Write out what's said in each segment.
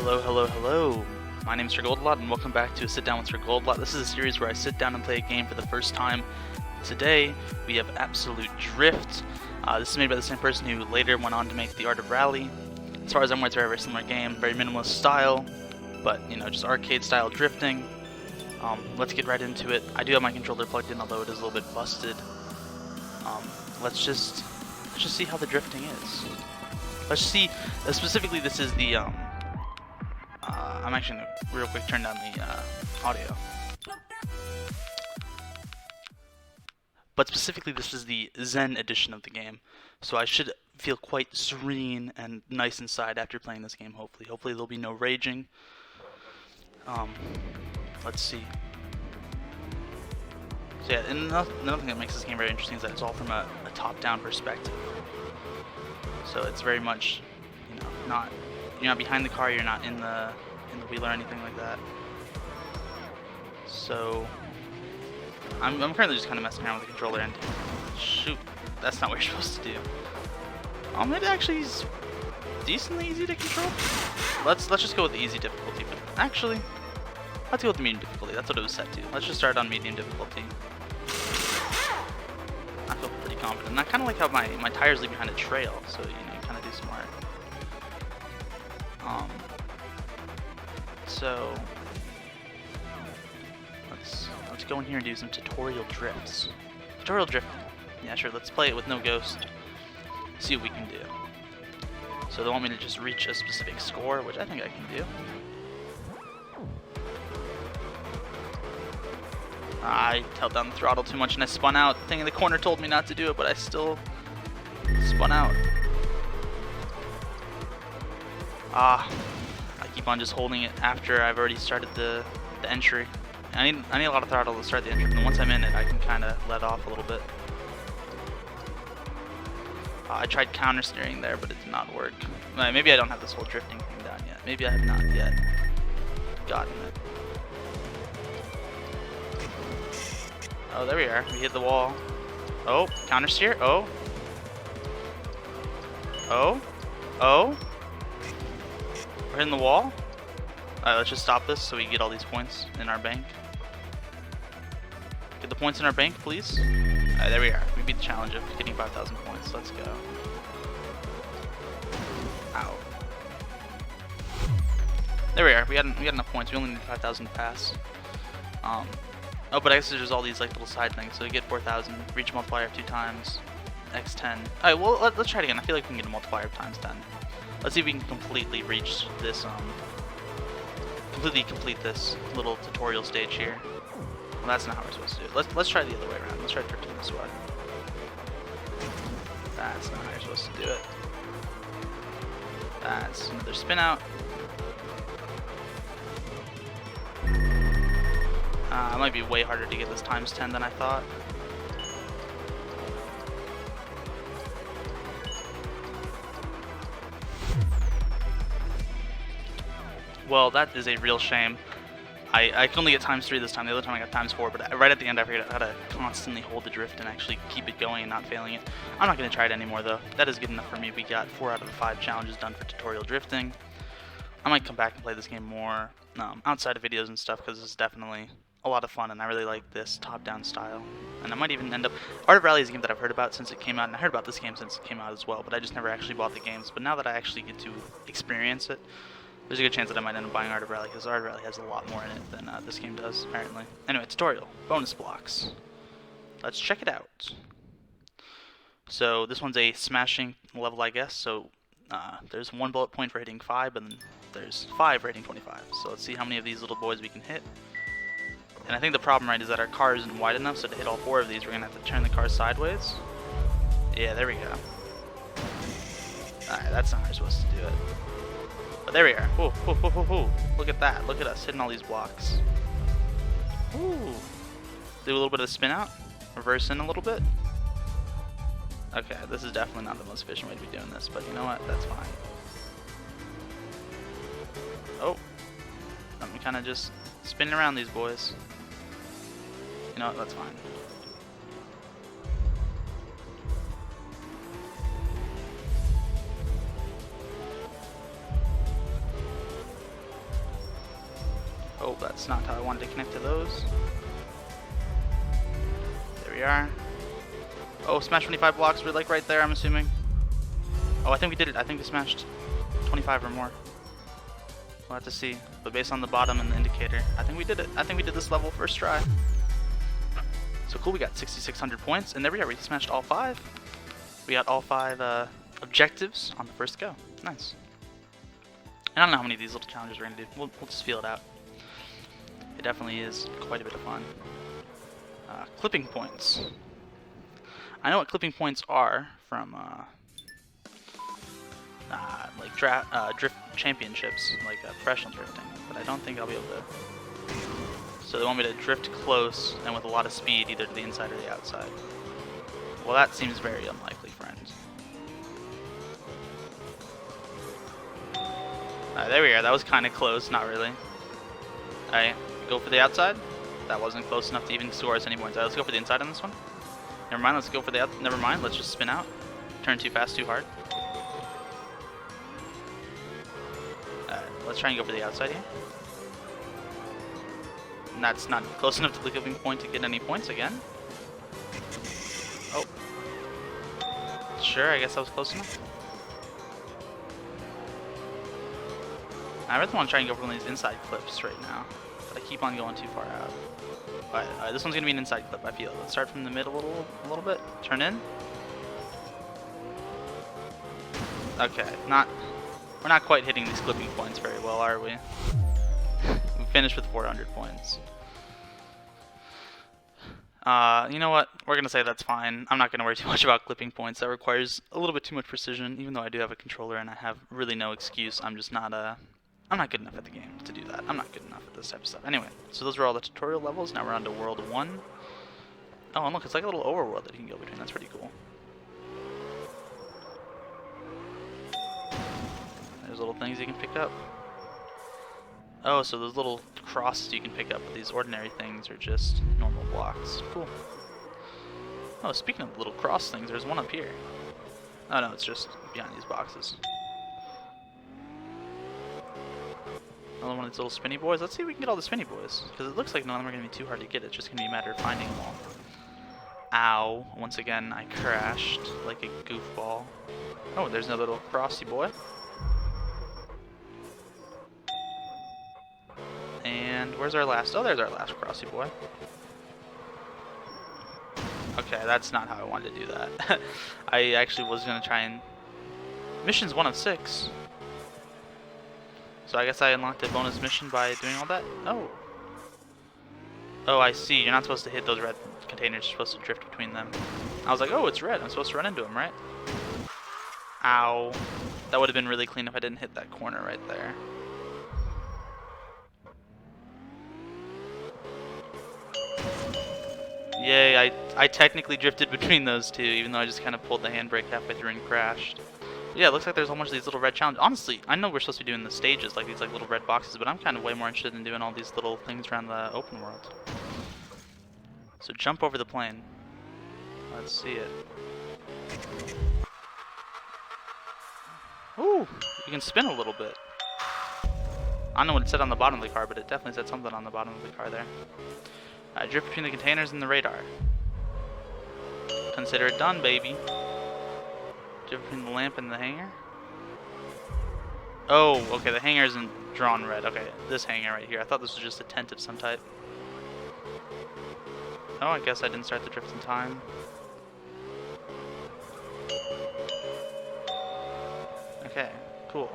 Hello, hello, hello. My name is SirGoldalot and welcome back to a Sit Down with SirGoldalot. This is a series where I sit down and play a game for the first time. Today, we have Absolute Drift. This is made by the same person who later went on to make The Art of Rally. As far as I'm aware, it's a very similar game, very minimalist style, but, you know, just arcade-style drifting. Let's get right into it. I do have my controller plugged in, although it is a little bit busted. Let's just see how the drifting is. Let's see, specifically this is the, I'm actually going to real quick turn down the audio. But specifically this is the Zen edition of the game, so I should feel quite serene and nice inside after playing this game, hopefully. Hopefully there'll be no raging. Let's see. So yeah, and another thing that makes this game very interesting is that it's all from a top-down perspective. So it's very much, you know, you're not behind the car, you're not in the wheel or anything like that. So I'm currently just kind of messing around with the controller and shoot, that's not what you're supposed to do. It actually is decently easy to control. Let's just go with the easy difficulty, but actually, let's go with the medium difficulty. That's what it was set to. Let's just start on medium difficulty. I feel pretty confident. And I kind of like how my tires leave behind a trail, so you know, you kind of do smart. So let's go in here and do some tutorial drifts. Tutorial drifting. Yeah, sure. Let's play it with no ghost. See what we can do. So they want me to just reach a specific score, which I think I can do. I held down the throttle too much and I spun out. The thing in the corner told me not to do it, but I still spun out. I keep on just holding it after I've already started the entry. I need a lot of throttle to start the entry, and once I'm in it, I can kind of let off a little bit. I tried counter steering there, but it did not work. Maybe I don't have this whole drifting thing down yet. Maybe I have not yet gotten it. Oh, there we are. We hit the wall. Oh, counter steer. Oh. Oh. Oh. We're hitting the wall. Alright, let's just stop this so we get all these points in our bank. Get the points in our bank, please. Alright, there we are. We beat the challenge of getting 5,000 points. Let's go. Ow. There we are. We got enough points. We only need 5,000 to pass. Oh, but I guess there's all these like little side things. So you get 4,000, reach multiplier 2 times, x10. Alright, well, let's try it again. I feel like we can get a multiplier of times 10. Let's see if we can completely reach this, completely complete this little tutorial stage here. Well, that's not how we're supposed to do it. Let's try the other way around. Let's try drifting this way. That's not how you're supposed to do it. That's another spin out. It might be way harder to get this times 10 than I thought. Well, that is a real shame. I can only get times 3 this time. The other time I got times 4, but right at the end I figured out how to constantly hold the drift and actually keep it going and not failing it. I'm not going to try it anymore though. That is good enough for me. We got 4 out of the 5 challenges done for tutorial drifting. I might come back and play this game more outside of videos and stuff, because this is definitely a lot of fun and I really like this top-down style. And I might even end up... Art of Rally is a game that I've heard about since it came out, and I heard about this game since it came out as well, but I just never actually bought the games. But now that I actually get to experience it, there's a good chance that I might end up buying Art of Rally, because Art of Rally has a lot more in it than this game does, apparently. Anyway, tutorial. Bonus blocks. Let's check it out. So this one's a smashing level, I guess. So there's 1 bullet point for hitting 5, and then there's 5 for hitting 25. So let's see how many of these little boys we can hit. And I think the problem, right, is that our car isn't wide enough, so to hit all 4 of these, we're going to have to turn the car sideways. Yeah, there we go. Alright, that's not how you're supposed to do it. But there we are. Ooh, ooh, ooh, ooh, ooh. Look at that. Look at us hitting all these blocks. Ooh. Do a little bit of a spin out. Reverse in a little bit. Okay, this is definitely not the most efficient way to be doing this, but you know what? That's fine. Oh. I'm kind of just spinning around these boys. You know what? That's fine. Oh, that's not how I wanted to connect to those. There we are. Oh, smash 25 blocks. We're like right there, I'm assuming. Oh, I think we did it. I think we smashed 25 or more. We'll have to see. But based on the bottom and the indicator, I think we did it. I think we did this level first try. So cool, we got 6,600 points. And there we are. We smashed all 5. We got all 5 objectives on the first go. Nice. I don't know how many of these little challenges we're going to do. We'll just feel it out. It definitely is quite a bit of fun. Clipping points. I know what clipping points are from like drift championships, like professional drifting, but I don't think I'll be able to. So they want me to drift close and with a lot of speed, either to the inside or the outside. Well, that seems very unlikely, friends. There we are. That was kind of close, not really. Alright, go for the outside. That wasn't close enough to even score us any points. Let's go for the inside on this one. Never mind, let's go for the outside. Never mind, let's just spin out. Turn too fast, too hard. Let's try and go for the outside here. And that's not close enough to the clipping point to get any points again. Oh. Sure, I guess that was close enough. I really want to try and go for one of these inside clips right now, but I keep on going too far out. Alright, this one's going to be an inside clip, I feel. Let's start from the middle a little bit. Turn in. Okay, we're not quite hitting these clipping points very well, are we? We finished with 400 points. You know what? We're going to say that's fine. I'm not going to worry too much about clipping points. That requires a little bit too much precision, even though I do have a controller and I have really no excuse. I'm just not, I'm not good enough at the game to do that. I'm not good enough at this type of stuff. Anyway, so those were all the tutorial levels. Now we're on to World 1. Oh, and look, it's like a little overworld that you can go between. That's pretty cool. There's little things you can pick up. Oh, so those little crosses you can pick up, but these ordinary things are just normal blocks. Cool. Oh, speaking of little cross things, there's one up here. Oh no, it's just behind these boxes. Another one of these little spinny boys. Let's see if we can get all the spinny boys, because it looks like none of them are going to be too hard to get. It's just going to be a matter of finding them all. Ow. Once again, I crashed like a goofball. Oh, there's another little crossy boy. And where's our last? Oh, there's our last crossy boy. Okay, that's not how I wanted to do that. I actually was going to try and... Mission's 1 of 6. So I guess I unlocked a bonus mission by doing all that? Oh. Oh, I see. You're not supposed to hit those red containers. You're supposed to drift between them. I was like, oh, it's red. I'm supposed to run into them, right? Ow. That would have been really clean if I didn't hit that corner right there. Yay, I technically drifted between those two, even though I just kind of pulled the handbrake halfway through and crashed. Yeah, it looks like there's a whole bunch of these little red challenges. Honestly, I know we're supposed to be doing the stages, like these like little red boxes, but I'm kind of way more interested in doing all these little things around the open world. So jump over the plane. Let's see it. Ooh, you can spin a little bit. I don't know what it said on the bottom of the car, but it definitely said something on the bottom of the car there. Drift between the containers and the radar. Consider it done, baby. Drift between the lamp and the hangar. Oh, okay, the hangar isn't drawn red. Okay, this hangar right here. I thought this was just a tent of some type. Oh, I guess I didn't start the drift in time. Okay, cool.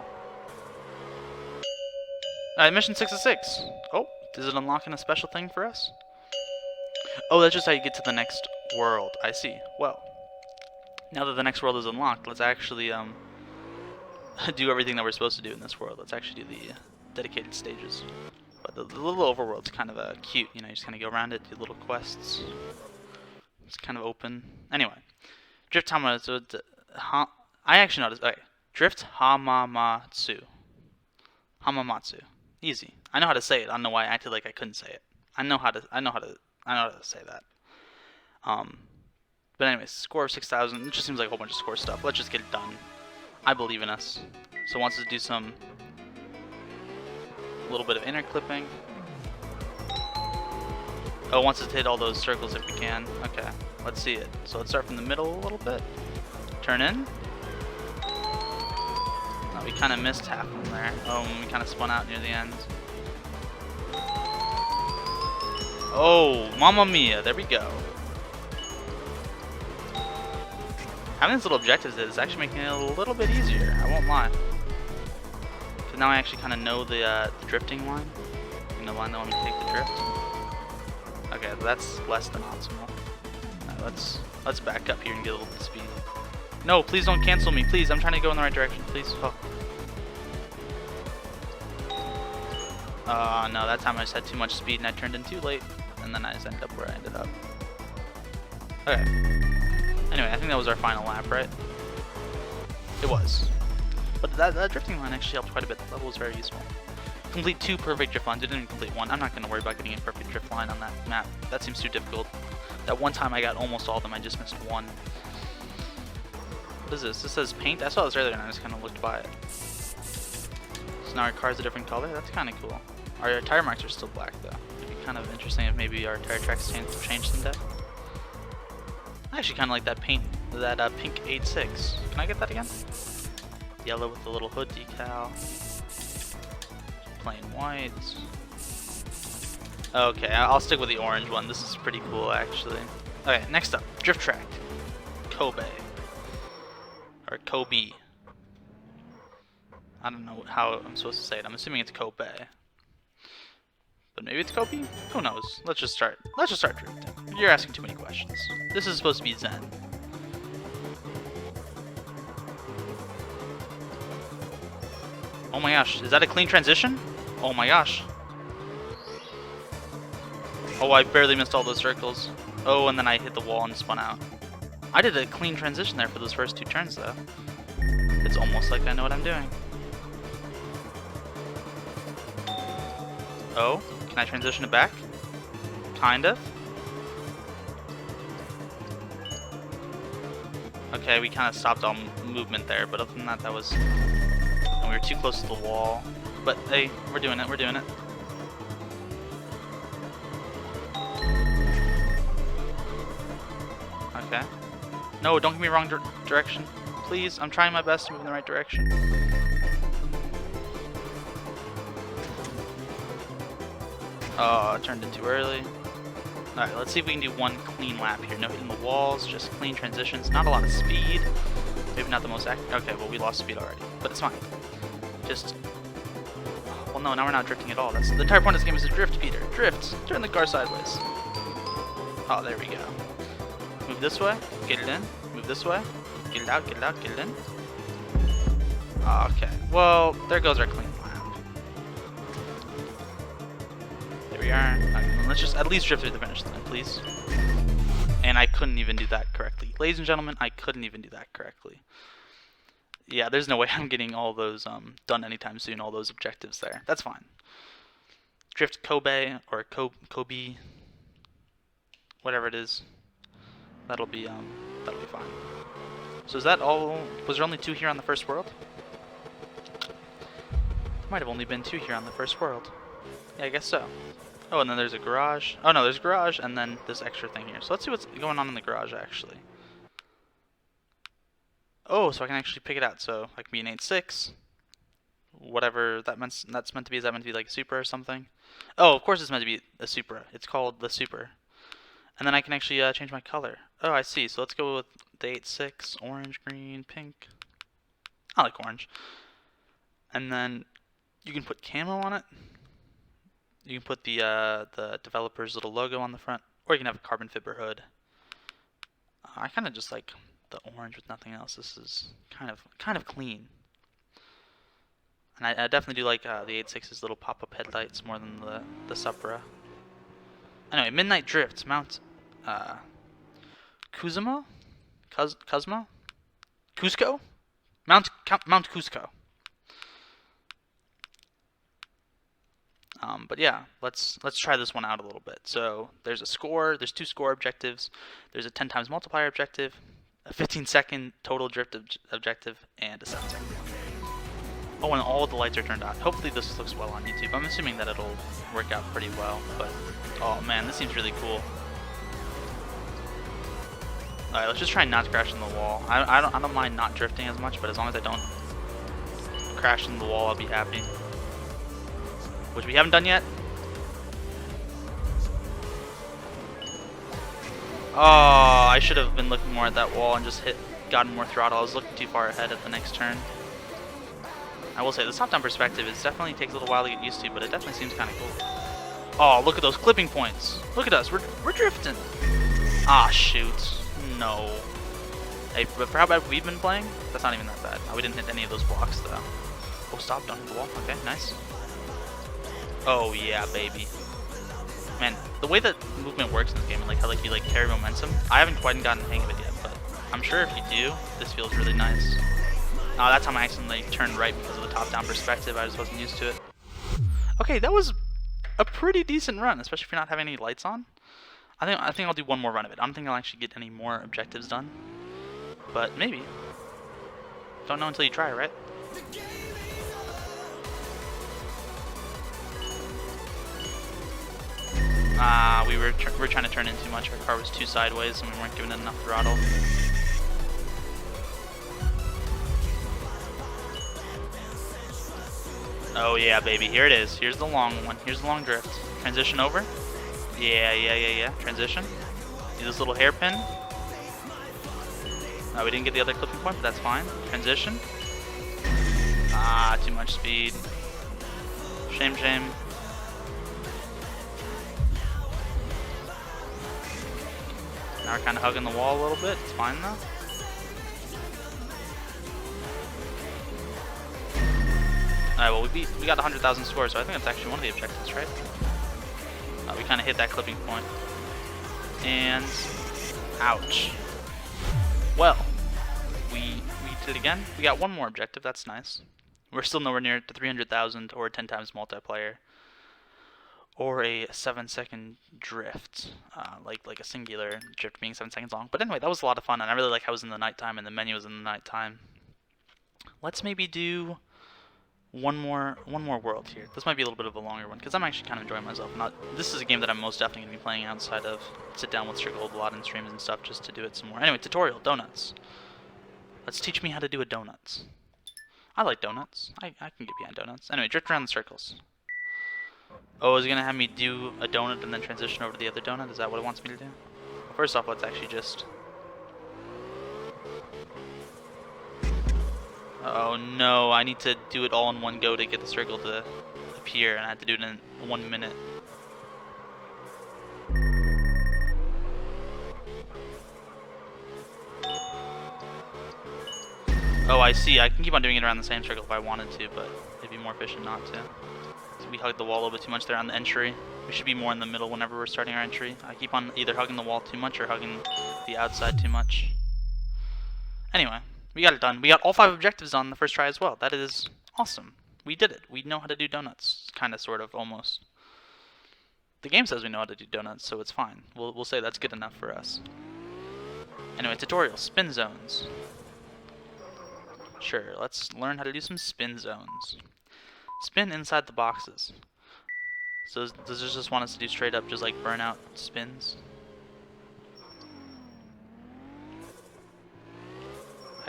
Alright, mission 6 of 6. Oh, is it unlocking a special thing for us? Oh, that's just how you get to the next world. I see. Well, now that the next world is unlocked, let's actually do everything that we're supposed to do in this world. Let's actually do the dedicated stages. But the little overworld's kind of cute. You know, you just kind of go around it, do little quests. It's kind of open. Anyway, drift hamamatsu. I actually noticed. Okay, drift hamamatsu. Hamamatsu. Easy. I know how to say it. I don't know why I acted like I couldn't say it. I know how to say that. But anyways, score of 6,000. It just seems like a whole bunch of score stuff. Let's just get it done. I believe in us. So wants us to do some little bit of inner clipping. Oh, wants us to hit all those circles if we can. Okay, let's see it. So let's start from the middle a little bit. Turn in. Oh, we kind of missed half of them there. Oh, we kind of spun out near the end. Oh, mamma mia, there we go. Having these little objectives is actually making it a little bit easier, I won't lie. Because now I actually kind of know the drifting line. You know, the line that want me to take the drift. Okay, that's less than optimal. Right, let's back up here and get a little bit of speed. No, please don't cancel me, please. I'm trying to go in the right direction, please. Oh. No, that time I just had too much speed and I turned in too late. And then I just ended up where I ended up. Okay. Anyway, I think that was our final lap, right? It was. But that drifting line actually helped quite a bit. The level was very useful. Complete 2 perfect drift lines. I didn't complete 1. I'm not going to worry about getting a perfect drift line on that map. That seems too difficult. That one time I got almost all of them. I just missed 1. What is this? This says paint? I saw this earlier and I just kind of looked by it. So now our car's a different color? That's kind of cool. Our tire marks are still black though. It'd be kind of interesting if maybe our tire tracks change someday. I actually kind of like that paint, that pink 8.6. Can I get that again? Yellow with the little hood decal. Plain white. Okay, I'll stick with the orange one. This is pretty cool actually. Okay, next up, drift track. Kobe. Or Kobe. I don't know how I'm supposed to say it. I'm assuming it's Kobe. But maybe it's Kobe? Who knows? Let's just start drifting. You're asking too many questions. This is supposed to be Zen. Oh my gosh, is that a clean transition? Oh my gosh. Oh, I barely missed all those circles. Oh, and then I hit the wall and spun out. I did a clean transition there for those first 2 turns though. It's almost like I know what I'm doing. Oh, can I transition it back? Kind of. Okay, we kind of stopped all movement there, but other than that, that was... And we were too close to the wall. But hey, we're doing it, we're doing it. Okay. No, don't give me wrong direction. Please, I'm trying my best to move in the right direction. Oh, I turned it too early. Alright, let's see if we can do 1 clean lap here. No hitting the walls, just clean transitions. Not a lot of speed. Maybe not the most accurate. Okay, well, we lost speed already. But it's fine. Just... Well, no, now we're not drifting at all. That's the entire point of this game is to drift, Peter. Drift. Turn the car sideways. Oh, there we go. Move this way. Get it in. Move this way. Get it out, get it out, get it in. Okay. Well, there goes our clean lap. There we are. Okay, let's just at least drift through the finish line, please. And I couldn't even do that correctly. Ladies and gentlemen, I couldn't even do that correctly. Yeah, there's no way I'm getting all those done anytime soon, all those objectives there. That's fine. Drift Kobe or Kobe, whatever it is. That'll be fine. So is that all? Was there only 2 here on the first world? There might have only been 2 here on the first world. Yeah, I guess so. Oh, and then there's a garage. Oh no, there's a garage and then this extra thing here. So let's see what's going on in the garage actually. Oh, so I can actually pick it out. So I can be an 8.6. Whatever that's meant to be. Is that meant to be like a Supra or something? Oh, of course it's meant to be a Supra. It's called the Super. And then I can actually change my color. Oh, I see. So let's go with the 8.6, orange, green, pink. I like orange. And then you can put camo on it. You can put the developer's little logo on the front, or you can have a carbon fiber hood. I kind of just like the orange with nothing else. This is kind of clean. And I definitely do like the 8.6's little pop-up headlights more than the Supra. Anyway, Midnight Drift, Mount Cuzco? Cusco? Mount Cusco. But yeah, let's try this one out a little bit. So there's a score, there's 2 score objectives, there's a 10 times multiplier objective, a 15-second total drift objective, and a 7-second. Oh, and all of the lights are turned on. Hopefully this looks well on YouTube. I'm assuming that it'll work out pretty well, but oh man, this seems really cool. Alright, let's just try not to crash in the wall. I don't mind not drifting as much, but as long as I don't crash in the wall, I'll be happy. Which we haven't done yet. Oh, I should have been looking more at that wall and just gotten more throttle. I was looking too far ahead at the next turn. I will say, the top-down perspective definitely takes a little while to get used to, but it definitely seems kind of cool. Oh, look at those clipping points. Look at us, we're drifting. Ah, shoot. No. Hey, but for how bad we've been playing, that's not even that bad. We didn't hit any of those blocks, though. Oh, stop, don't hit the wall. Okay, nice. Oh, yeah, baby. Man, the way that movement works in this game, and like how you carry momentum, I haven't quite gotten the hang of it yet, but I'm sure if you do, this feels really nice. That time I accidentally turned right because of the top-down perspective. I just wasn't used to it. Okay, that was a pretty decent run, especially if you're not having any lights on. I think I'll do one more run of it. I don't think I'll actually get any more objectives done, but maybe. Don't know until you try, right? We were trying to turn in too much. Our car was too sideways, and we weren't giving it enough throttle. Oh yeah, baby. Here it is. Here's the long one. Here's the long drift. Transition over. Yeah. Transition. Do this little hairpin. We didn't get the other clipping point, but that's fine. Transition. Too much speed. Shame. Now we're kind of hugging the wall a little bit. It's fine though. Alright, well we got 100,000 scores, so I think that's actually one of the objectives, right? We kind of hit that clipping point. And ouch. Well, we did it again. We got one more objective. That's nice. We're still nowhere near the 300,000 or 10 times multiplayer, or a 7-second drift, like a singular drift being 7 seconds long. But anyway, that was a lot of fun, and I really like how it was in the nighttime and the menu was in the nighttime. Let's maybe do one more world here. This might be a little bit of a longer one because I'm actually kind of enjoying myself. This is a game that I'm most definitely going to be playing outside of sit down with SirGoldalot and streams and stuff just to do it some more. Anyway, tutorial, donuts. Let's teach me how to do a donuts. I like donuts. I can get behind donuts. Anyway, drift around the circles. Oh, is it going to have me do a donut and then transition over to the other donut? Is that what it wants me to do? Well, first off, let's actually just... Oh no, I need to do it all in one go to get the circle to appear, and I have to do it in 1 minute. Oh, I see. I can keep on doing it around the same circle if I wanted to, but it'd be more efficient not to. So we hugged the wall a little bit too much there on the entry. We should be more in the middle whenever we're starting our entry. I keep on either hugging the wall too much or hugging the outside too much. Anyway, we got it done. We got all 5 objectives on the first try as well. That is awesome. We did it. We know how to do donuts. Kind of, sort of, almost. The game says we know how to do donuts, so it's fine. We'll say that's good enough for us. Anyway, tutorial. Spin zones. Sure, let's learn how to do some spin zones. Spin inside the boxes. So does this just want us to do straight up just like burnout spins?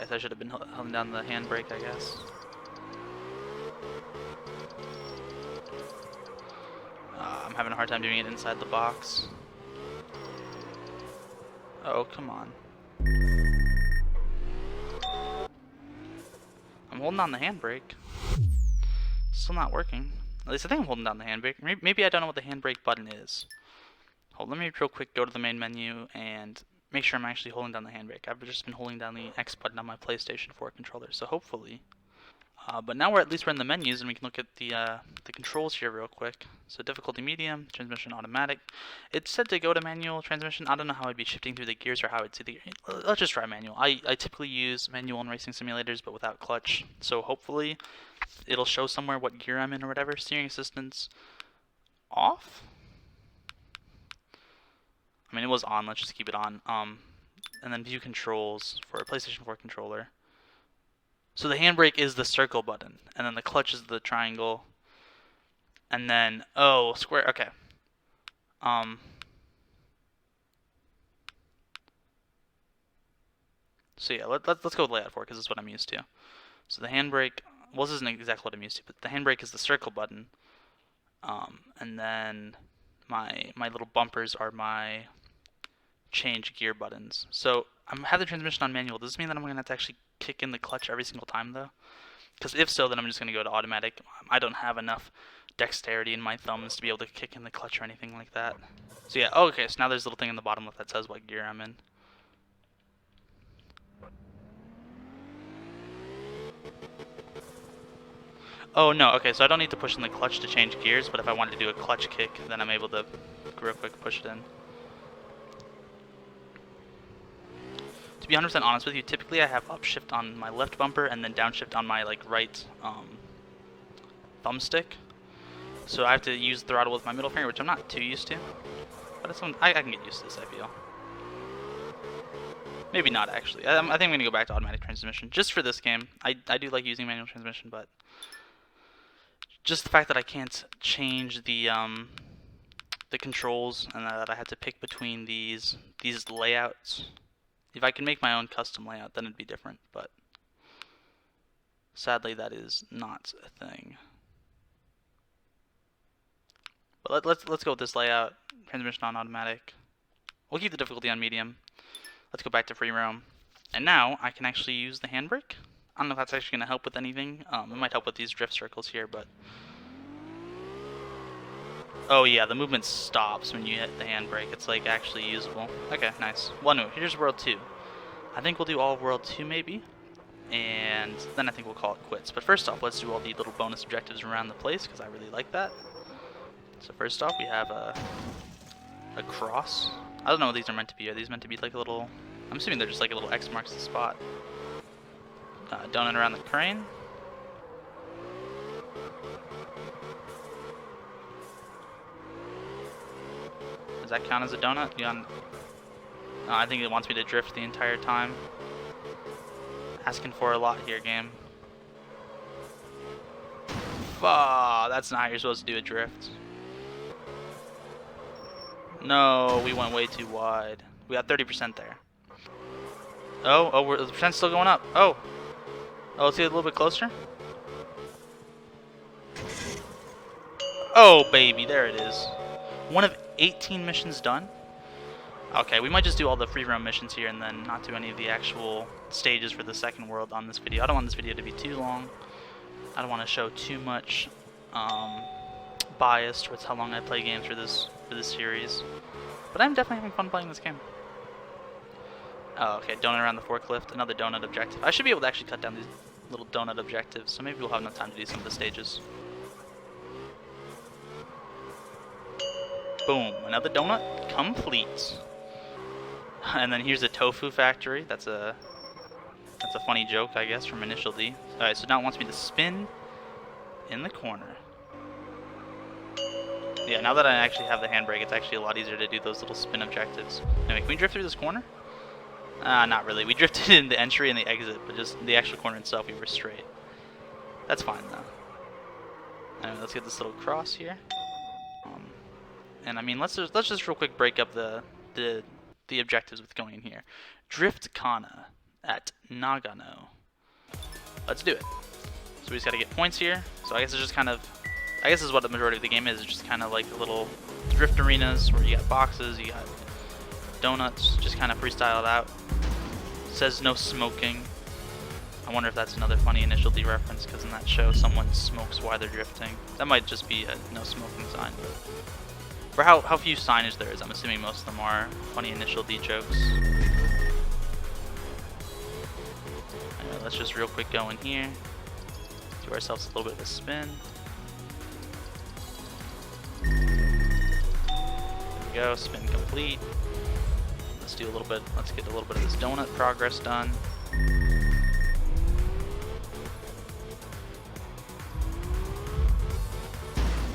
I should have been holding down the handbrake, I guess. I'm having a hard time doing it inside the box. Oh, come on. I'm holding down the handbrake. Still not working. At least I think I'm holding down the handbrake. Maybe I don't know what the handbrake button is. Hold, let me real quick go to the main menu and make sure I'm actually holding down the handbrake. I've just been holding down the X button on my PlayStation 4 controller, so hopefully. But now we're in the menus and we can look at the controls here real quick. So difficulty medium, transmission automatic. It said to go to manual transmission. I don't know how I'd be shifting through the gears or how I'd see the gears. Let's just try manual. I typically use manual in racing simulators but without clutch. So hopefully it'll show somewhere what gear I'm in or whatever. Steering assistance off? I mean, it was on. Let's just keep it on. And then view controls for a PlayStation 4 controller. So the handbrake is the circle button, and then the clutch is the triangle, and then square. Okay. So yeah, let's go with layout 4 because this is what I'm used to. So the handbrake, well, this isn't exactly what I'm used to, but the handbrake is the circle button, and then my little bumpers are my change gear buttons. So I have the transmission on manual. Does this mean that I'm going to have to actually kick in the clutch every single time though? Because if so, then I'm just going to go to automatic. I don't have enough dexterity in my thumbs to be able to kick in the clutch or anything like that. So yeah, okay, so now there's a little thing in the bottom left that says what gear I'm in. Oh no, okay, so I don't need to push in the clutch to change gears, but if I wanted to do a clutch kick, then I'm able to real quick push it in. To be 100% honest with you, typically I have upshift on my left bumper and then downshift on my right thumbstick. So I have to use the throttle with my middle finger, which I'm not too used to. But it's I can get used to this, I feel. Maybe not, actually. I think I'm going to go back to automatic transmission, just for this game. I do like using manual transmission, but just the fact that I can't change the controls and that I had to pick between these layouts. If I can make my own custom layout, then it'd be different, but sadly that is not a thing. But let's go with this layout. Transmission on automatic. We'll keep the difficulty on medium. Let's go back to free roam. And now I can actually use the handbrake. I don't know if that's actually going to help with anything. It might help with these drift circles here, but oh yeah, the movement stops when you hit the handbrake. It's like actually usable. Okay, nice. Well, no, here's World 2. I think we'll do all of World 2 maybe, and then I think we'll call it quits. But first off, let's do all the little bonus objectives around the place, because I really like that. So first off, we have a cross. I don't know what these are meant to be. Are these meant to be like a little... I'm assuming they're just like a little X marks the spot. Donut around the crane. Does that count as a donut? I think it wants me to drift the entire time. Asking for a lot here, game. That's not how you're supposed to do a drift. No, we went way too wide. We got 30% there. Oh, the percent's still going up. Oh, let's get a little bit closer. Oh, baby, there it is. 1 of 18 missions done. Okay, we might just do all the free roam missions here and then not do any of the actual stages for the second world on this video. I don't want this video to be too long. I don't want to show too much bias towards how long I play games for this series. But I'm definitely having fun playing this game. Oh, okay, donut around the forklift, another donut objective. I should be able to actually cut down these little donut objectives, so maybe we'll have enough time to do some of the stages. Boom, another donut complete. And then here's a tofu factory. That's a funny joke, I guess, from Initial D. Alright, so now it wants me to spin in the corner. Yeah, now that I actually have the handbrake, it's actually a lot easier to do those little spin objectives. Anyway, can we drift through this corner? Not really. We drifted in the entry and the exit, but just the actual corner itself, we were straight. That's fine, though. Anyway, let's get this little cross here. And I mean, let's just real quick break up the objectives with going in here. Drift Kana at Nagano. Let's do it. So we just gotta get points here. So I guess it's just kind of, I guess this is what the majority of the game is. It's just kind of like the little drift arenas where you got boxes, you got donuts, just kind of freestyle it out. It says no smoking. I wonder if that's another funny Initial D reference, because in that show someone smokes while they're drifting. That might just be a no smoking sign, but for how few signage there is, I'm assuming most of them are funny Initial D jokes. Anyway, let's just real quick go in here, do ourselves a little bit of a spin. There we go, spin complete. Let's get a little bit of this donut progress done.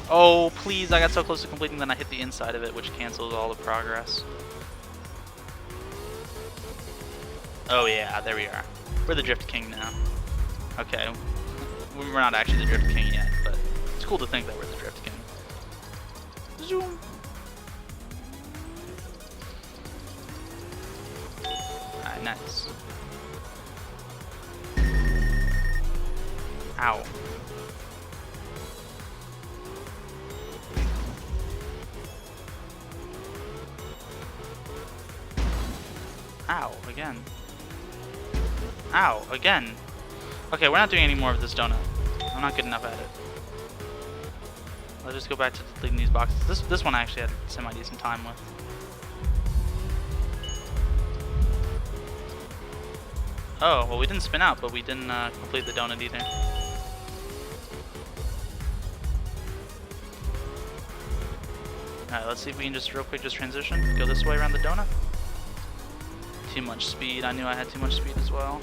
Oh, please, I got so close to completing, then I hit the inside of it, which cancels all the progress. Oh yeah, there we are. We're the Drift King now. Okay, we're not actually the Drift King yet, but it's cool to think that we're the Drift King. Zoom. Alright, nice. Ow. Ow, again. Ow, again. Okay, we're not doing any more of this donut. I'm not good enough at it. Let's just go back to deleting these boxes. This one I actually had semi-decent time with. Oh, well we didn't spin out, but we didn't complete the donut either. Alright, let's see if we can just real quick just transition. Go this way around the donut. Too much speed. I knew I had too much speed as well.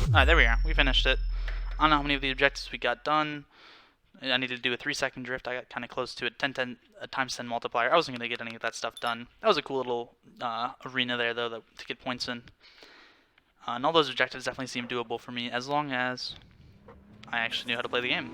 Alright, there we are. We finished it. I don't know how many of the objectives we got done. I needed to do a 3-second drift. I got kind of close to it. 10 times 10 multiplier. I wasn't going to get any of that stuff done. That was a cool little arena there, though, to get points in. And all those objectives definitely seem doable for me, as long as I actually knew how to play the game.